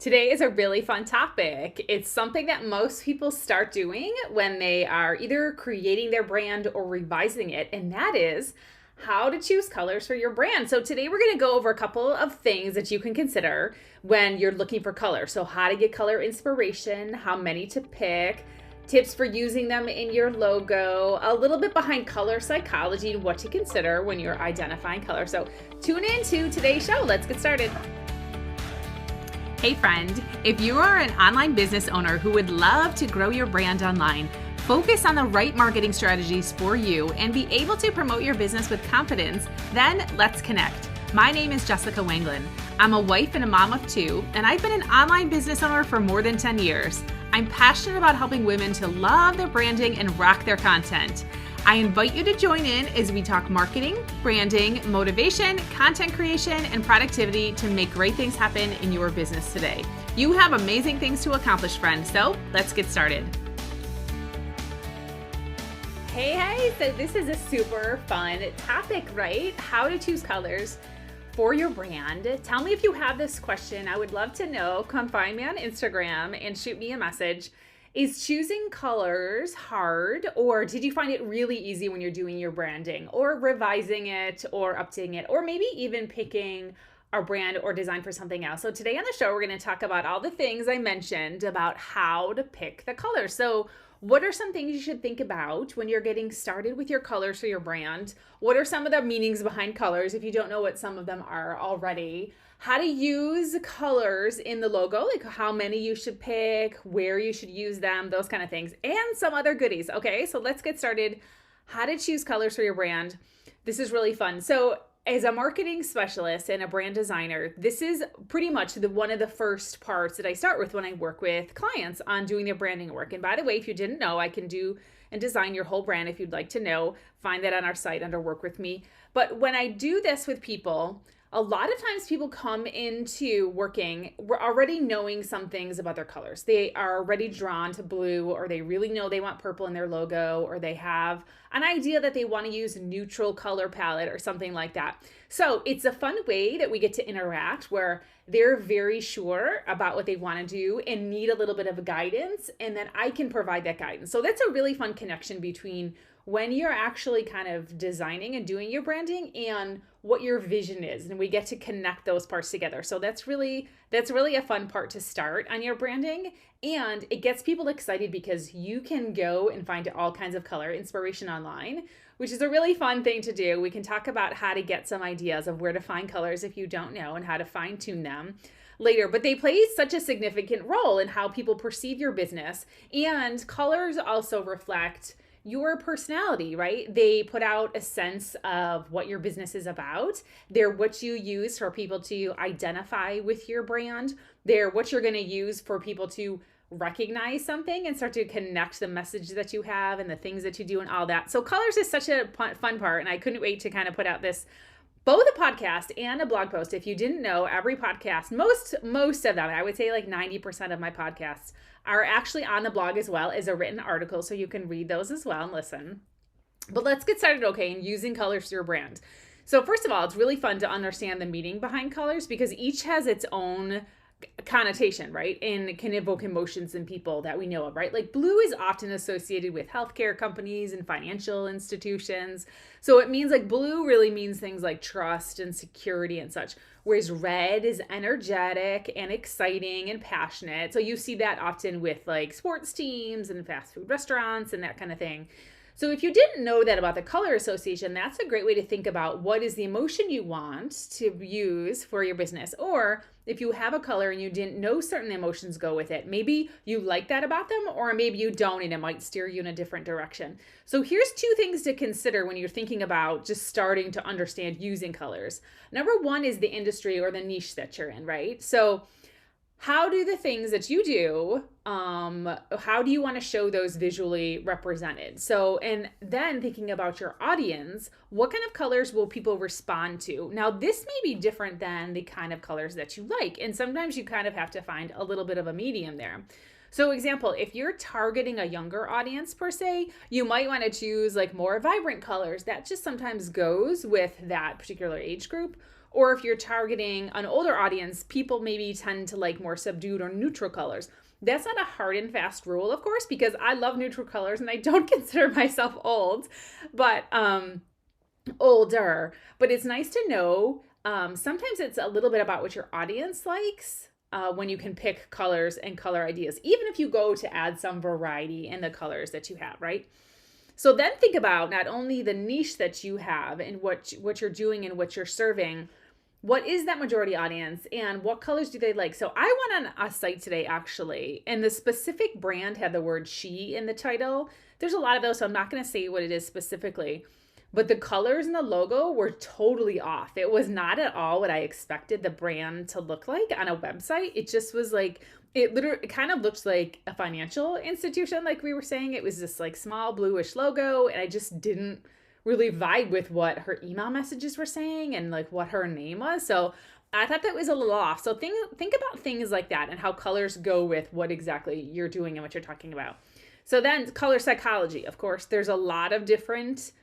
Today is a really fun topic. It's something that most people start doing when they are either creating their brand or revising it, and that is how to choose colors for your brand. So today we're going to go over a couple of things that you can consider when you're looking for color. So how to get color inspiration, how many to pick, tips for using them in your logo, a little bit behind color psychology and what to consider when you're identifying color. So tune in to today's show. Let's get started. Hey friend, if you are an online business owner who would love to grow your brand online, focus on the right marketing strategies for you, and be able to promote your business with confidence, then let's connect. My name is Jessica Wangelin. I'm a wife and a mom of two, and I've been an online business owner for more than 10 years. I'm passionate about helping women to love their branding and rock their content. I invite you to join in as we talk marketing, branding, motivation, content creation, and productivity to make great things happen in your business today. You have amazing things to accomplish, friend, so let's get started. Hey, so this is a super fun topic, right? How to choose colors for your brand. Tell me if you have this question. I would love to know. Come find me on Instagram and shoot me a message. Is choosing colors hard, or did you find it really easy when you're doing your branding or revising it or updating it, or maybe even picking a brand or design for something else? So today on the show, we're going to talk about all the things I mentioned about how to pick the colors. So what are some things you should think about when you're getting started with your colors for your brand? What are some of the meanings behind colors if you don't know what some of them are already? How to use colors in the logo, like how many you should pick, where you should use them, those kind of things, and some other goodies. Okay, so let's get started. How to choose colors for your brand. This is really fun. So as a marketing specialist and a brand designer, this is pretty much one of the first parts that I start with when I work with clients on doing their branding work. And by the way, if you didn't know, I can do and design your whole brand if you'd like to know. Find that on our site under Work With Me. But when I do this with people, a lot of times people come into working already knowing some things about their colors. They are already drawn to blue, or they really know they want purple in their logo, or they have an idea that they want to use a neutral color palette or something like that. So it's a fun way that we get to interact where they're very sure about what they want to do and need a little bit of guidance, and then I can provide that guidance. So that's a really fun connection between when you're actually kind of designing and doing your branding and what your vision is, and we get to connect those parts together. So that's really a fun part to start on your branding, and it gets people excited because you can go and find all kinds of color inspiration online, which is a really fun thing to do. We can talk about how to get some ideas of where to find colors if you don't know and how to fine tune them later, but they play such a significant role in how people perceive your business, and colors also reflect your personality, right? They put out a sense of what your business is about. They're what you use for people to identify with your brand. They're what you're going to use for people to recognize something and start to connect the message that you have and the things that you do and all that. So colors is such a fun part, and I couldn't wait to kind of put out this both a podcast and a blog post. If you didn't know, every podcast, most of them, I would say like 90% of my podcasts are actually on the blog as well as a written article, so you can read those as well and listen. But let's get started, okay, in using colors for your brand. So first of all, it's really fun to understand the meaning behind colors because each has its own connotation, right? And can evoke emotions in people that we know of, right? Like blue is often associated with healthcare companies and financial institutions. So it means like blue really means things like trust and security and such. Whereas red is energetic and exciting and passionate. So you see that often with like sports teams and fast food restaurants and that kind of thing. So if you didn't know that about the color association, that's a great way to think about what is the emotion you want to use for your business. Or if you have a color and you didn't know certain emotions go with it, maybe you like that about them, or maybe you don't, and it might steer you in a different direction. So here's two things to consider when you're thinking about just starting to understand using colors. Number one is the industry or the niche that you're in, right? So how do the things that you do, how do you want to show those visually represented? So, and then thinking about your audience, what kind of colors will people respond to? Now, this may be different than the kind of colors that you like, and sometimes you kind of have to find a little bit of a medium there. So example, if you're targeting a younger audience per se, you might want to choose like more vibrant colors. That just sometimes goes with that particular age group. Or if you're targeting an older audience, people maybe tend to like more subdued or neutral colors. That's not a hard and fast rule, of course, because I love neutral colors and I don't consider myself old, but older. But it's nice to know. Sometimes it's a little bit about what your audience likes when you can pick colors and color ideas, even if you go to add some variety in the colors that you have, right? So then think about not only the niche that you have and what you're doing and what you're serving, what is that majority audience and what colors do they like? So I went on a site today actually, and the specific brand had the word she in the title. There's a lot of those, so I'm not going to say what it is specifically, but the colors and the logo were totally off. It was not at all what I expected the brand to look like on a website. It just was like, it kind of looked like a financial institution, like we were saying. It was this like small bluish logo, and I just didn't really vibe with what her email messages were saying and like what her name was. So I thought that was a little off. So think about things like that and how colors go with what exactly you're doing and what you're talking about. So then color psychology, of course, there's a lot of different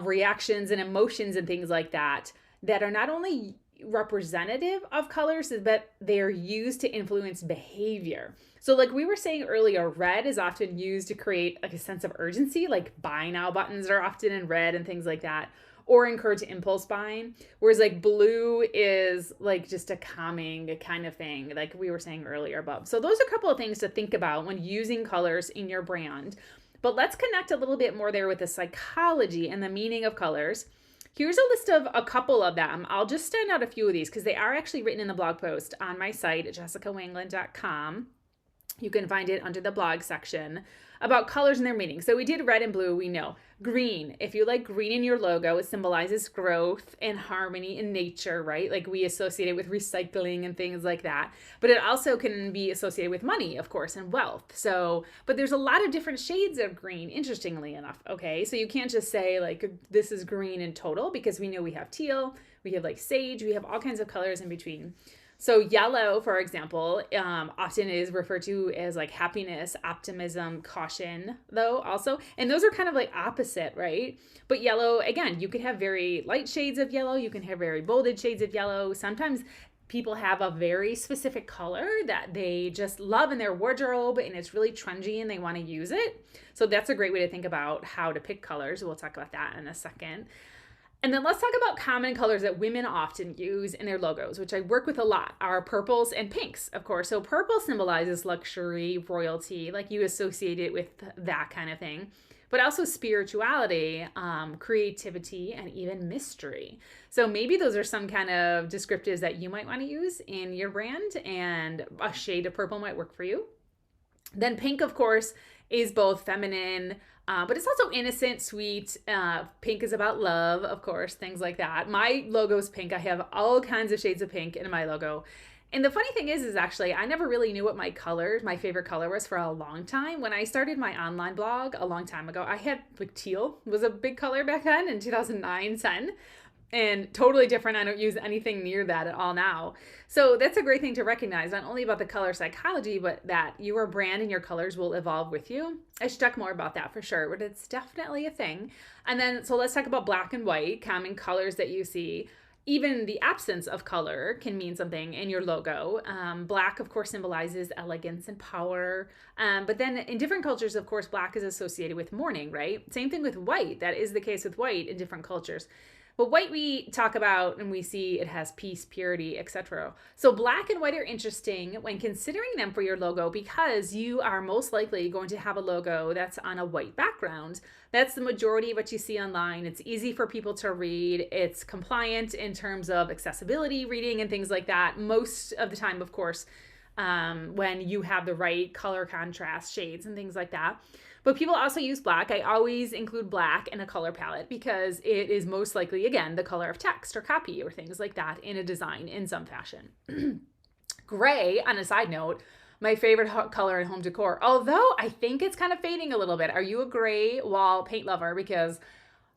reactions and emotions and things like that that are not only representative of colors, but they're used to influence behavior. So like we were saying earlier, red is often used to create like a sense of urgency, like buy now buttons are often in red and things like that, or encourage impulse buying. Whereas like blue is like just a calming kind of thing, like we were saying earlier above. So those are a couple of things to think about when using colors in your brand. But let's connect a little bit more there with the psychology and the meaning of colors. Here's a list of a couple of them. I'll just stand out a few of these because they are actually written in the blog post on my site at jessicawangelin.com. You can find it under the blog section about colors and their meaning. So we did red and blue, we know. Green, if you like green in your logo, it symbolizes growth and harmony in nature, right? Like we associate it with recycling and things like that. But it also can be associated with money, of course, and wealth. So, but there's a lot of different shades of green, interestingly enough, okay? So you can't just say like, this is green in total, because we know we have teal, we have like sage, we have all kinds of colors in between. So yellow, for example, often is referred to as like happiness, optimism, caution, though also. And those are kind of like opposite, right? But yellow, again, you can have very light shades of yellow. You can have very bolded shades of yellow. Sometimes people have a very specific color that they just love in their wardrobe and it's really trendy and they want to use it. So that's a great way to think about how to pick colors. We'll talk about that in a second. And then let's talk about common colors that women often use in their logos, which I work with a lot, are purples and pinks, of course. So purple symbolizes luxury, royalty, like you associate it with that kind of thing, but also spirituality, creativity, and even mystery. So maybe those are some kind of descriptives that you might want to use in your brand, and a shade of purple might work for you. Then pink, of course, is both feminine, but it's also innocent, sweet. Pink is about love, of course, things like that. My logo is pink. I have all kinds of shades of pink in my logo. And the funny thing is actually, I never really knew what my favorite color was for a long time. When I started my online blog a long time ago, I had like teal was a big color back then in 2009, 10. And totally different. I don't use anything near that at all now. So that's a great thing to recognize, not only about the color psychology, but that your brand and your colors will evolve with you. I should talk more about that for sure, but it's definitely a thing. And then, so let's talk about black and white, common colors that you see. Even the absence of color can mean something in your logo. Black, of course, symbolizes elegance and power. But then in different cultures, of course, black is associated with mourning, right? Same thing with white. That is the case with white in different cultures. But white we talk about and we see it has peace, purity, etc. So black and white are interesting when considering them for your logo because you are most likely going to have a logo that's on a white background. That's the majority of what you see online. It's easy for people to read. It's compliant in terms of accessibility, reading, and things like that. Most of the time, of course, when you have the right color contrast shades and things like that. But people also use black. I always include black in a color palette because it is most likely, again, the color of text or copy or things like that in a design in some fashion. Gray, on a side note, my favorite color in home decor, although I think it's kind of fading a little bit. Are you a gray wall paint lover? Because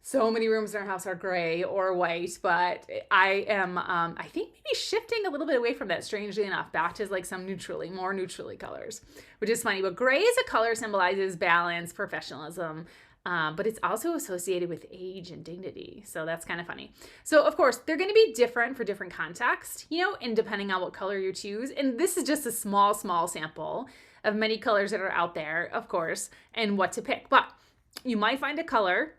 so many rooms in our house are gray or white, but I am, I think maybe shifting a little bit away from that, strangely enough, back to like some more neutrally colors, which is funny. But gray as a color symbolizes balance, professionalism, but it's also associated with age and dignity. So that's kind of funny. So of course, they're going to be different for different contexts, and depending on what color you choose. And this is just a small sample of many colors that are out there, of course, and what to pick. But you might find a color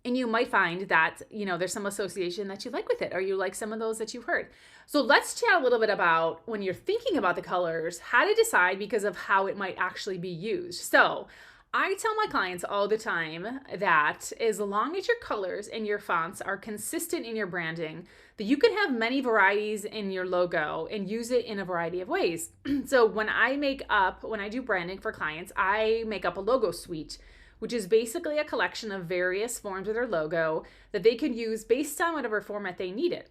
and you might find that, there's some association that you like with it, or you like some of those that you've heard. So let's chat a little bit about, when you're thinking about the colors, how to decide because of how it might actually be used. So I tell my clients all the time that as long as your colors and your fonts are consistent in your branding, that you can have many varieties in your logo and use it in a variety of ways. So when I do branding for clients, I make up a logo suite, which is basically a collection of various forms of their logo that they can use based on whatever format they need it.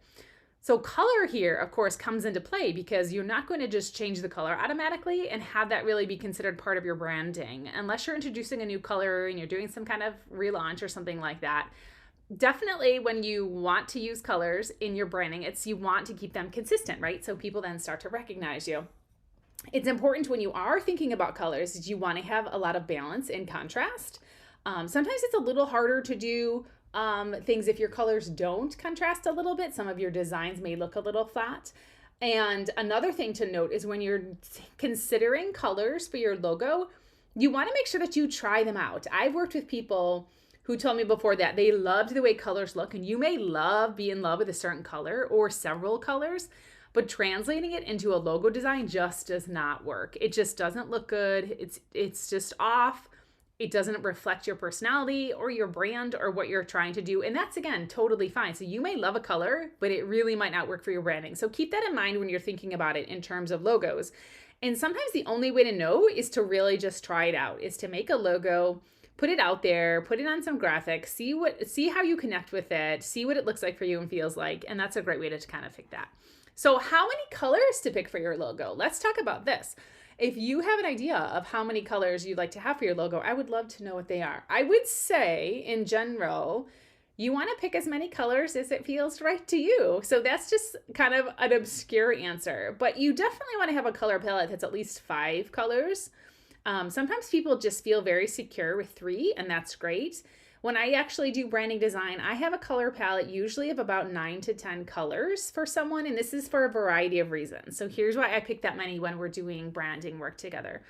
So color here, of course, comes into play because you're not going to just change the color automatically and have that really be considered part of your branding unless you're introducing a new color and you're doing some kind of relaunch or something like that. Definitely when you want to use colors in your branding, you want to keep them consistent, right? So people then start to recognize you. It's important when you are thinking about colors that you want to have a lot of balance and contrast. Sometimes it's a little harder to do things if your colors don't contrast a little bit. Some of your designs may look a little flat. And another thing to note is when you're considering colors for your logo, you want to make sure that you try them out. I've worked with people who told me before that they loved the way colors look, and you may be in love with a certain color or several colors, but translating it into a logo design just does not work. It just doesn't look good. It's just off. It doesn't reflect your personality or your brand or what you're trying to do. And that's, again, totally fine. So you may love a color, but it really might not work for your branding. So keep that in mind when you're thinking about it in terms of logos. And sometimes the only way to know is to really just try it out, is to make a logo, put it out there, put it on some graphics, see how you connect with it, see what it looks like for you and feels like. And that's a great way to kind of pick that. So how many colors to pick for your logo? Let's talk about this. If you have an idea of how many colors you'd like to have for your logo, I would love to know what they are. I would say, in general, you want to pick as many colors as it feels right to you. So that's just kind of an obscure answer, but you definitely want to have a color palette that's at least 5 colors. Sometimes people just feel very secure with 3, and that's great. When I actually do branding design, I have a color palette usually of about 9 to 10 colors for someone, and this is for a variety of reasons. So here's why I pick that many when we're doing branding work together.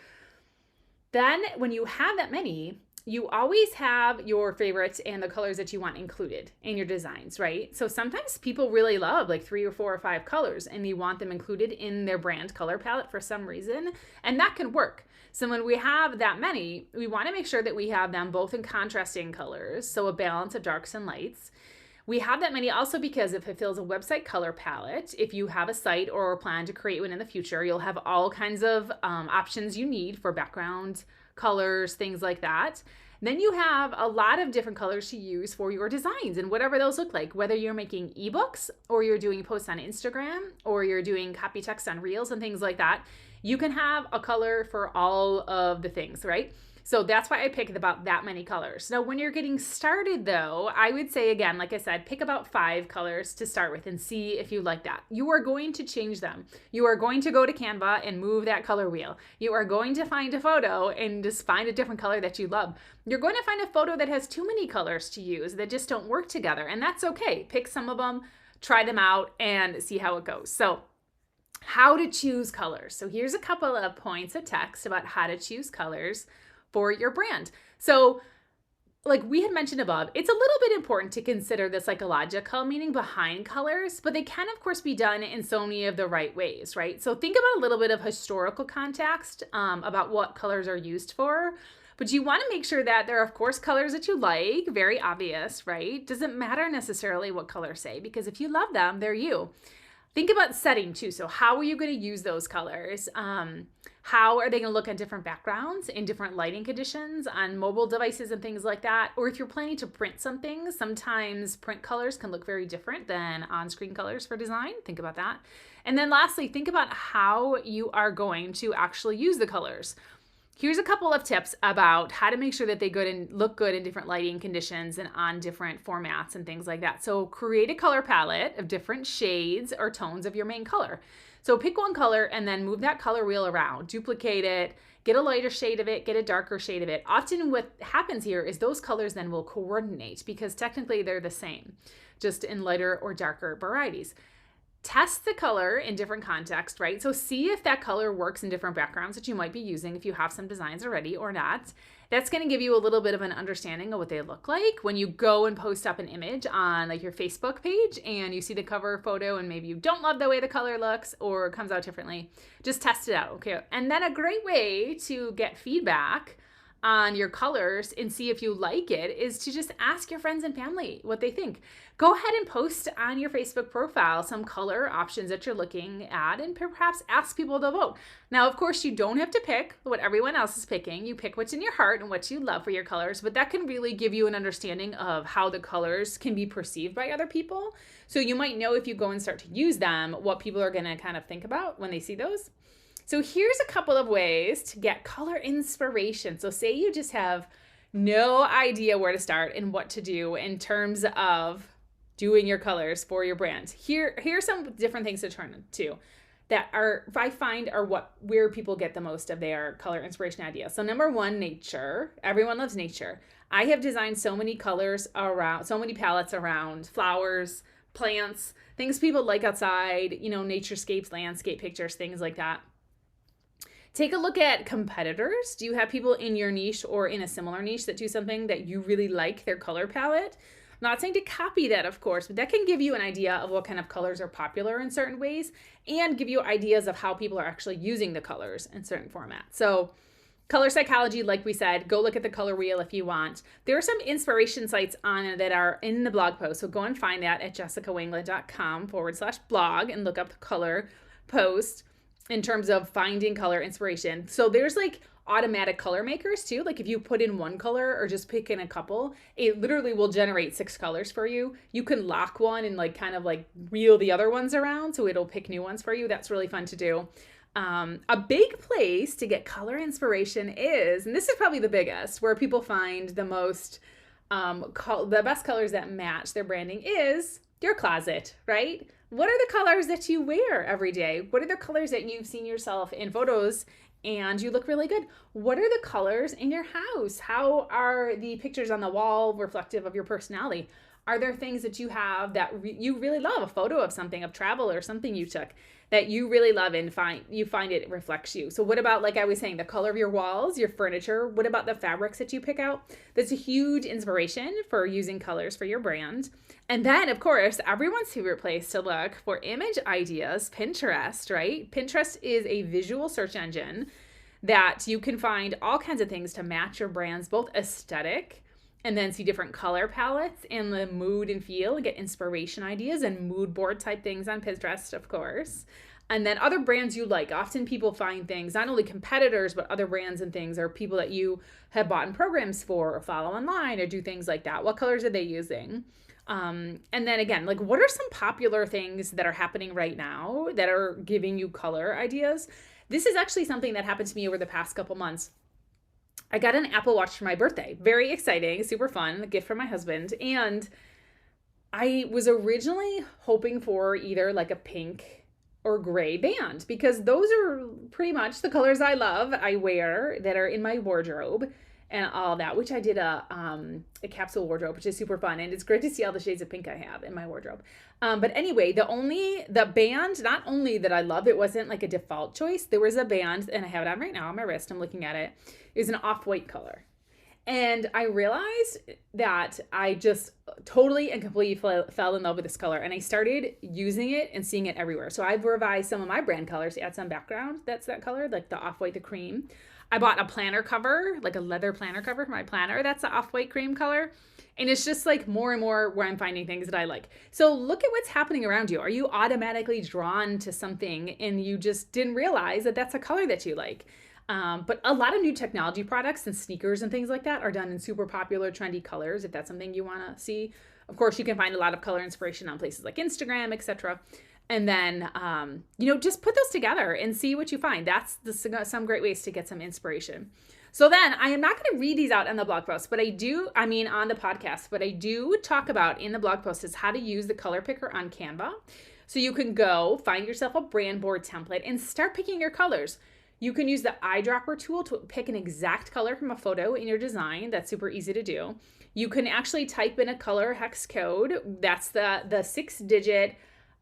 Then when you have that many, you always have your favorites and the colors that you want included in your designs, right? So sometimes people really love like 3 or 4 or 5 colors and they want them included in their brand color palette for some reason, and that can work. So when we have that many, we want to make sure that we have them both in contrasting colors, so a balance of darks and lights. We have that many also because it fulfills a website color palette. If you have a site or plan to create one in the future, you'll have all kinds of options you need for background colors, things like that. Then you have a lot of different colors to use for your designs and whatever those look like, whether you're making ebooks or you're doing posts on Instagram or you're doing copy text on Reels and things like that. You can have a color for all of the things, right? So that's why I picked about that many colors. Now, when you're getting started though, I would say again, like I said, pick about 5 colors to start with and see if you like that. You are going to change them. You are going to go to Canva and move that color wheel. You are going to find a photo and just find a different color that you love. You're going to find a photo that has too many colors to use that just don't work together, and that's okay. Pick some of them, try them out, and see how it goes. So how to choose colors. So here's a couple of points of text about how to choose colors for your brand. So like we had mentioned above, it's a little bit important to consider the psychological meaning behind colors, but they can of course be done in so many of the right ways, right? So think about a little bit of historical context about what colors are used for, but you want to make sure that there are of course colors that you like, very obvious, right? Doesn't matter necessarily what colors say, because if you love them, they're you. Think about setting too. So how are you going to use those colors? How are they going to look on different backgrounds in different lighting conditions on mobile devices and things like that? Or if you're planning to print something, sometimes print colors can look very different than on-screen colors for design. Think about that. And then lastly, think about how you are going to actually use the colors. Here's a couple of tips about how to make sure that they look good in different lighting conditions and on different formats and things like that. So create a color palette of different shades or tones of your main color. So pick one color and then move that color wheel around, duplicate it, get a lighter shade of it, get a darker shade of it. Often what happens here is those colors then will coordinate because technically they're the same, just in lighter or darker varieties. Test the color in different contexts, right? So see if that color works in different backgrounds that you might be using if you have some designs already or not. That's going to give you a little bit of an understanding of what they look like when you go and post up an image on like your Facebook page and you see the cover photo and maybe you don't love the way the color looks or it comes out differently. Just test it out, okay? And then a great way to get feedback on your colors and see if you like it is to just ask your friends and family what they think. Go ahead and post on your Facebook profile some color options that you're looking at and perhaps ask people to vote. Now, of course, you don't have to pick what everyone else is picking. You pick what's in your heart and what you love for your colors, but that can really give you an understanding of how the colors can be perceived by other people. So you might know if you go and start to use them, what people are going to kind of think about when they see those. So here's a couple of ways to get color inspiration. So say you just have no idea where to start and what to do in terms of doing your colors for your brand. Here's some different things to turn to that I find are where people get the most of their color inspiration ideas. So number one, nature. Everyone loves nature. I have designed so many colors around, so many palettes around flowers, plants, things people like outside, naturescapes, landscape pictures, things like that. Take a look at competitors. Do you have people in your niche or in a similar niche that do something that you really like their color palette? I'm not saying to copy that, of course, but that can give you an idea of what kind of colors are popular in certain ways and give you ideas of how people are actually using the colors in certain formats. So color psychology, like we said, go look at the color wheel if you want. There are some inspiration sites on it that are in the blog post. So go and find that at jessicawangelin.com/blog and look up the color post in terms of finding color inspiration. So there's like automatic color makers too. Like if you put in one color or just pick in a couple, it literally will generate 6 colors for you. You can lock one and like kind of like wheel the other ones around so it'll pick new ones for you. That's really fun to do. A big place to get color inspiration is, and this is probably the biggest, where people find the most, the best colors that match their branding is your closet, right? What are the colors that you wear every day? What are the colors that you've seen yourself in photos and you look really good? What are the colors in your house? How are the pictures on the wall reflective of your personality? Are there things that you have that you really love? A photo of something, of travel or something you took that you really love and you find it reflects you. So what about, like I was saying, the color of your walls, your furniture? What about the fabrics that you pick out? That's a huge inspiration for using colors for your brand. And then, of course, everyone's favorite place to look for image ideas, Pinterest, right? Pinterest is a visual search engine that you can find all kinds of things to match your brand's both aesthetic and then see different color palettes and the mood and feel, get inspiration ideas and mood board type things on Pinterest, of course. And then other brands you like. Often people find things, not only competitors, but other brands and things or people that you have bought in programs for or follow online or do things like that. What colors are they using? And then again, like what are some popular things that are happening right now that are giving you color ideas? This is actually something that happened to me over the past couple months. I got an Apple Watch for my birthday. Very exciting, super fun, a gift from my husband. And I was originally hoping for either like a pink or gray band because those are pretty much the colors I love, I wear, that are in my wardrobe and all that, which I did a capsule wardrobe, which is super fun. And it's great to see all the shades of pink I have in my wardrobe. But anyway, the band, not only that I love, it wasn't like a default choice. There was a band, and I have it on right now on my wrist. I'm looking at it. It was an off-white color. And I realized that I just totally and completely fell in love with this color. And I started using it and seeing it everywhere. So I've revised some of my brand colors to add some background. That's that color, like the off-white, the cream. I bought a planner cover, like a leather planner cover for my planner. That's the off-white cream color. And it's just like more and more where I'm finding things that I like. So look at what's happening around you. Are you automatically drawn to something and you just didn't realize that that's a color that you like? But a lot of new technology products and sneakers and things like that are done in super popular, trendy colors. If that's something you want to see, of course, you can find a lot of color inspiration on places like Instagram, etc. And then, just put those together and see what you find. That's some great ways to get some inspiration. So then I am not going to read these out on the blog post, but on the podcast, but I do talk about in the blog post is how to use the color picker on Canva. So you can go find yourself a brand board template and start picking your colors. You can use the eyedropper tool to pick an exact color from a photo in your design. That's super easy to do. You can actually type in a color hex code. That's the 6-digit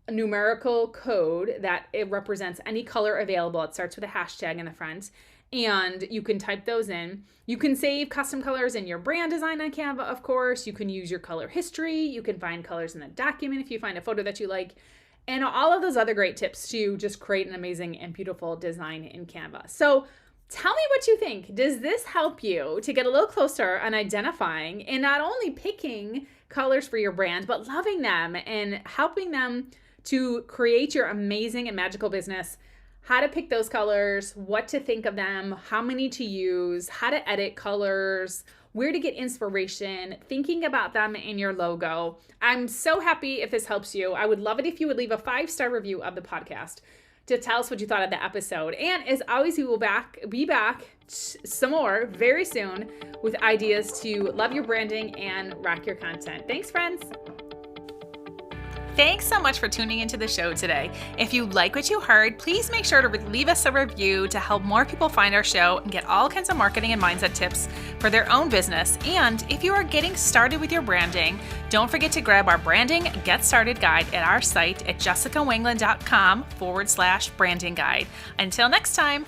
numerical code that it represents any color available. It starts with a hashtag in the front, and you can type those in. You can save custom colors in your brand design on Canva, of course. You can use your color history. You can find colors in the document if you find a photo that you like, and all of those other great tips to just create an amazing and beautiful design in Canva. So tell me what you think. Does this help you to get a little closer on identifying and not only picking colors for your brand, but loving them and helping them to create your amazing and magical business? How to pick those colors, what to think of them, how many to use, how to edit colors, where to get inspiration, thinking about them in your logo. I'm so happy if this helps you. I would love it if you would leave a 5-star review of the podcast to tell us what you thought of the episode. And as always, we will be back some more very soon with ideas to love your branding and rock your content. Thanks, friends. Thanks so much for tuning into the show today. If you like what you heard, please make sure to leave us a review to help more people find our show and get all kinds of marketing and mindset tips for their own business. And if you are getting started with your branding, don't forget to grab our Branding Get Started guide at our site at jessicawangelin.com/branding guide. Until next time.